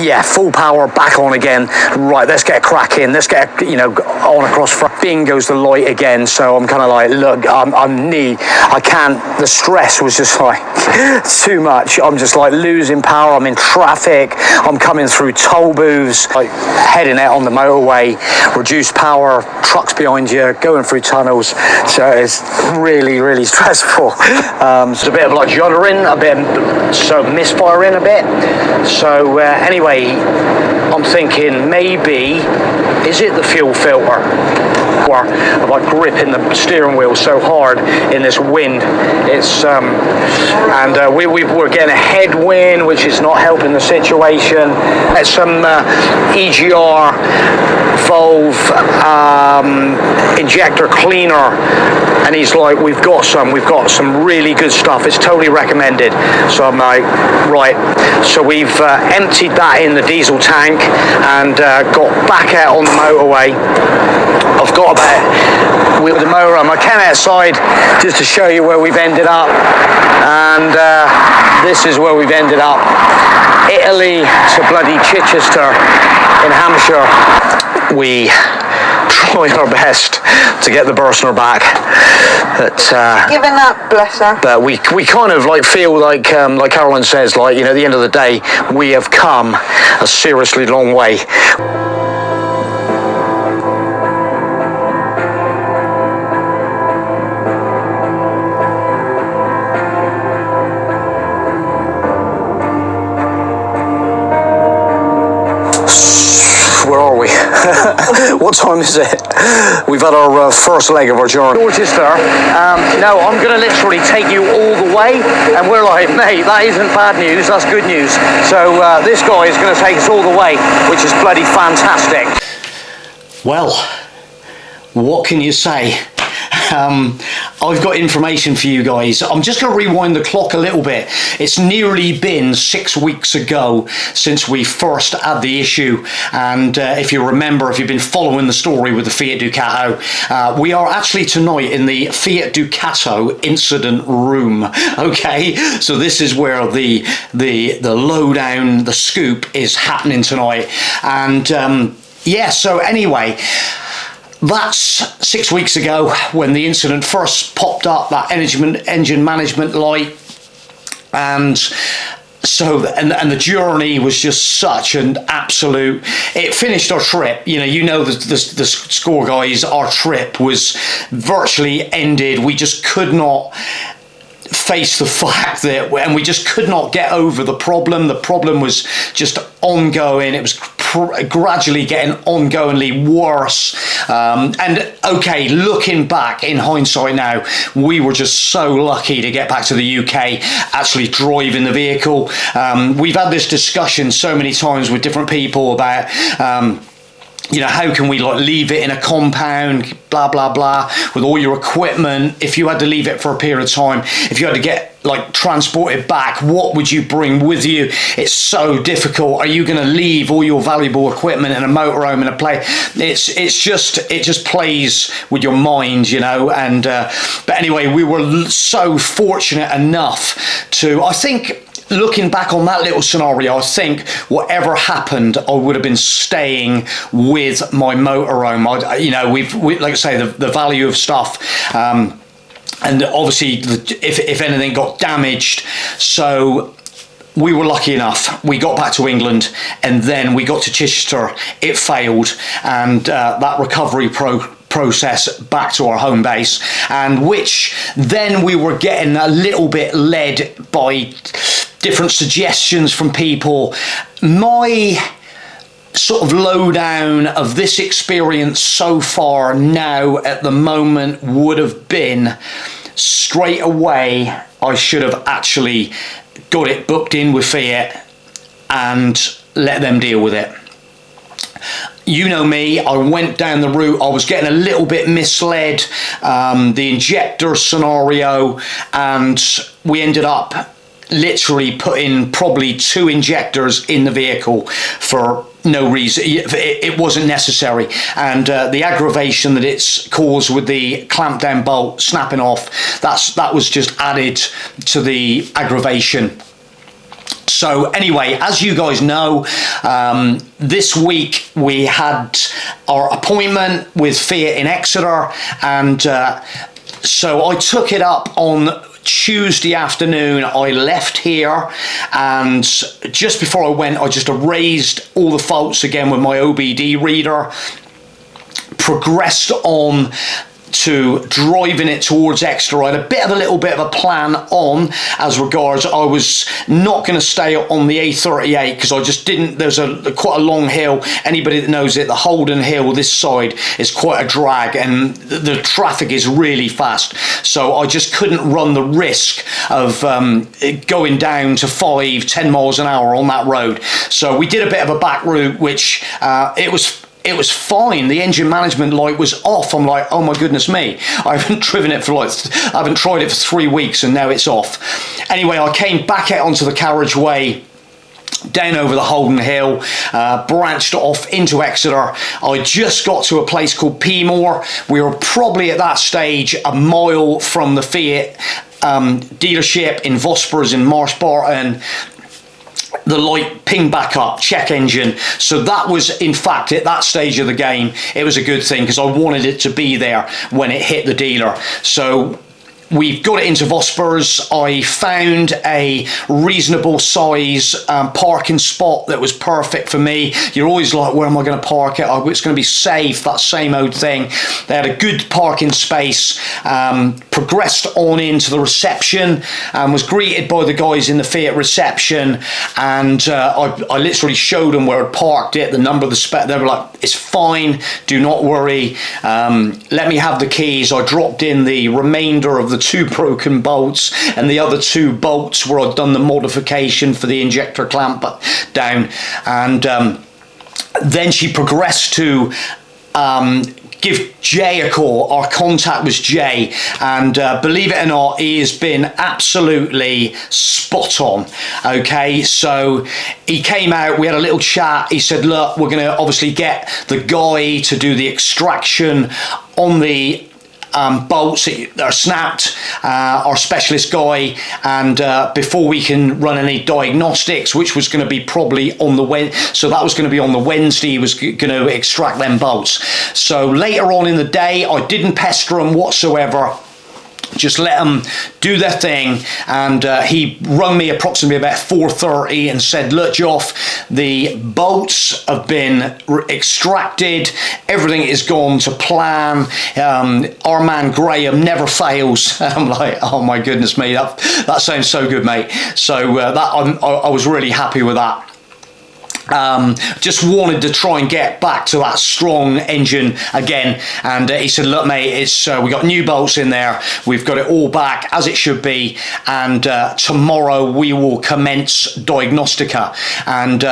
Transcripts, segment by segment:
Yeah, full power, back on again. Right, let's get cracking. Let's get, on across front. Bing goes the light again. So I'm kind of like, look, I can't, the stress was just like too much. I'm just like losing power. I'm in traffic. I'm coming through toll booths, like heading out on the motorway, reduced power, trucks behind you, going through tunnels. So it's really, really stressful. It's a bit of like juddering, a bit, so misfiring a bit. So anyway, I'm thinking maybe, is it the fuel filter? Or I'm like gripping the steering wheel so hard in this wind. It's and we're getting a headwind, which is not helping the situation. It's some EGR valve injector cleaner, and he's like, we've got some really good stuff. It's totally recommended. So I'm like, right. So we've emptied that in the diesel tank and got back out on the motorway. I've got about, with the motorhome, I came outside just to show you where we've ended up, and this is where we've ended up. Italy to bloody Chichester in Hampshire. We tried our best to get the Bursner back, but giving up, bless her. But we kind of like feel like Caroline says, like, at the end of the day, we have come a seriously long way. Where are we? What time is it? We've had our first leg of our journey. Dorchester. No, I'm going to literally take you all the way, and we're like, mate, that isn't bad news, that's good news. So this guy is going to take us all the way, which is bloody fantastic. Well, what can you say? I've got information for you guys. I'm just going to rewind the clock a little bit. It's nearly been 6 weeks ago since we first had the issue, and if you remember, if you've been following the story with the Fiat Ducato, we are actually tonight in the Fiat Ducato incident room. Okay, so this is where the lowdown, the scoop is happening tonight, and yeah. So anyway, that's 6 weeks ago when the incident first popped up, that engine management light, and so and the journey was just such an absolute, it finished our trip. The score guys, our trip was virtually ended. We just could not face the fact that, and we just could not get over the problem. The problem was just ongoing. It was gradually getting ongoingly worse, and okay, looking back in hindsight now, we were just so lucky to get back to the UK, actually driving the vehicle. We've had this discussion so many times with different people about how can we leave it in a compound, blah blah blah, with all your equipment. If you had to leave it for a period of time, if you had to get transported back, what would you bring with you? It's so difficult. Are you going to leave all your valuable equipment in a motorhome in a place? It just plays with your mind, and but anyway, we were so fortunate enough to, I think, looking back on that little scenario, I think whatever happened, I would have been staying with my motorhome. We like I say, the value of stuff, and obviously if anything got damaged. So we were lucky enough. We got back to England, and then we got to Chichester. It failed, and that recovery process back to our home base, and which then we were getting a little bit led by different suggestions from people. My sort of lowdown of this experience so far now at the moment would have been, straight away I should have actually got it booked in with Fiat and let them deal with it. You know me, I went down the route, I was getting a little bit misled, the injector scenario, and we ended up literally putting probably 2 injectors in the vehicle for no reason. It wasn't necessary, and the aggravation that it's caused with the clamp down bolt snapping off, that was just added to the aggravation. So anyway, as you guys know, this week we had our appointment with Fiat in Exeter, and so I took it up on Tuesday afternoon. I left here, and just before I went, I just erased all the faults again with my OBD reader, progressed on to driving it towards Exeter. I had a little bit of a plan on as regards I was not going to stay on the A38 because I just didn't. There's quite a long hill. Anybody that knows it, the Holden Hill this side is quite a drag, and the traffic is really fast, so I just couldn't run the risk of going down to 5-10 miles an hour on that road. So we did a bit of a back route, which it was fine. The engine management light was off. I'm like, oh my goodness me. I haven't driven it I haven't tried it for 3 weeks, and now it's off. Anyway, I came back out onto the carriageway down over the Holden Hill, branched off into Exeter. I just got to a place called Peamore. We were probably at that stage a mile from the Fiat dealership in Vosper in Marsh Barton. The light pinged back up, check engine. So that was, in fact, at that stage of the game, it was a good thing because I wanted it to be there when it hit the dealer. So we've got it into Vosper's. I found a reasonable size parking spot that was perfect for me. You're always like, where am I going to park it? Oh, it's going to be safe, that same old thing. They had a good parking space. Progressed on into the reception and was greeted by the guys in the Fiat reception, and I literally showed them where I'd parked it, the number of the spec. They were like, it's fine, do not worry, let me have the keys. I dropped in the remainder of the 2 broken bolts and the other 2 bolts where I'd done the modification for the injector clamp down, and then she progressed to give Jay a call. Our contact was Jay, and believe it or not, he has been absolutely spot on. Okay, so he came out, we had a little chat. He said, look, we're going to obviously get the guy to do the extraction on the bolts that are snapped, our specialist guy, and before we can run any diagnostics, which was going to be probably on the Wednesday, so that was going to be on the Wednesday, he was going to extract them bolts. So later on in the day, I didn't pester him whatsoever, just let them do their thing, and he rung me approximately about 4:30 and said, look Joff, the bolts have been extracted, everything is gone to plan, our man Graham never fails. I'm like, oh my goodness me, that sounds so good, mate. So I was really happy with that. Just wanted to try and get back to that strong engine again, and he said, look mate, it's we got new bolts in there, we've got it all back as it should be, and tomorrow we will commence diagnostica, and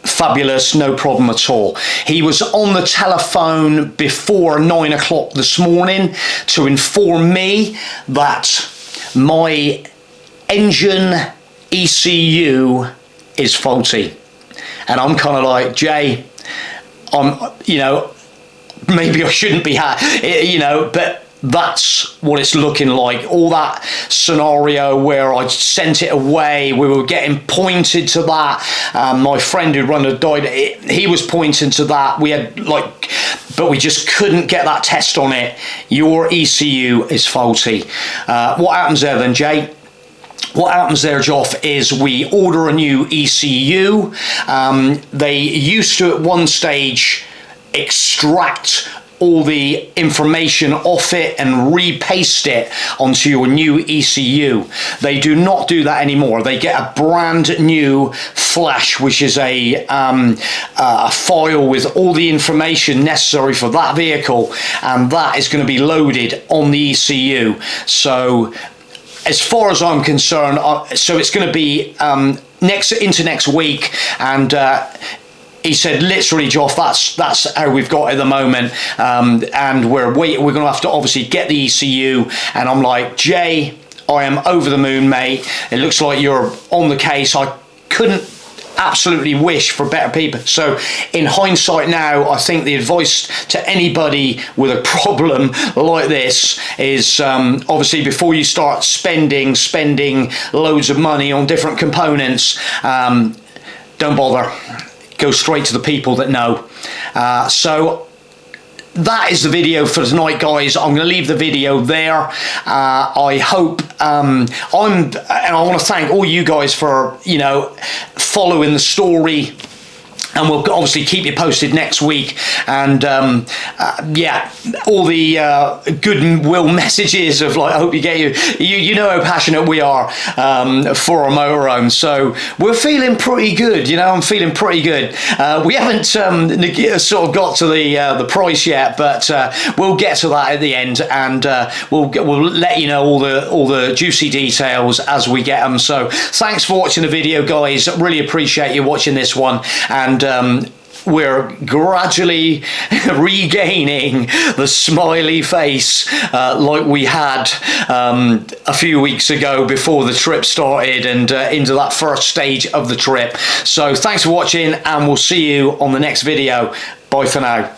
fabulous, no problem at all. He was on the telephone before 9 o'clock this morning to inform me that my engine ECU is faulty. And I'm kind of like, Jay, you know, maybe I shouldn't be, you know, but that's what it's looking like. All that scenario where I sent it away, we were getting pointed to that. My friend who run a died, he was pointing to that. We had but we just couldn't get that test on it. Your ECU is faulty. What happens there then, Jay? What happens there, Joff, is we order a new ECU. They used to, at one stage, extract all the information off it and repaste it onto your new ECU. They do not do that anymore. They get a brand new flash, which is a file with all the information necessary for that vehicle, and that is going to be loaded on the ECU. So as far as I'm concerned, so it's going to be into next week, and he said, literally, Joff, that's how we've got it at the moment, and we're going to have to obviously get the ECU. And I'm like, Jay, I am over the moon, mate. It looks like you're on the case. I couldn't absolutely wish for better people. So in hindsight now, I think the advice to anybody with a problem like this is obviously before you start spending loads of money on different components, don't bother. Go straight to the people that know. So that is the video for tonight, guys. I'm going to leave the video there. I hope and I want to thank all you guys for, you know, following the story. And we'll obviously keep you posted next week. And yeah, all the goodwill messages of like, I hope you get you know how passionate we are for our motorhome. So we're feeling pretty good. You know, I'm feeling pretty good. We haven't sort of got to the price yet, but we'll get to that at the end, and we'll let you know all the juicy details as we get them. So thanks for watching the video, guys. Really appreciate you watching this one. And we're gradually regaining the smiley face like we had a few weeks ago before the trip started, and into that first stage of the trip. So thanks for watching, and we'll see you on the next video. Bye for now.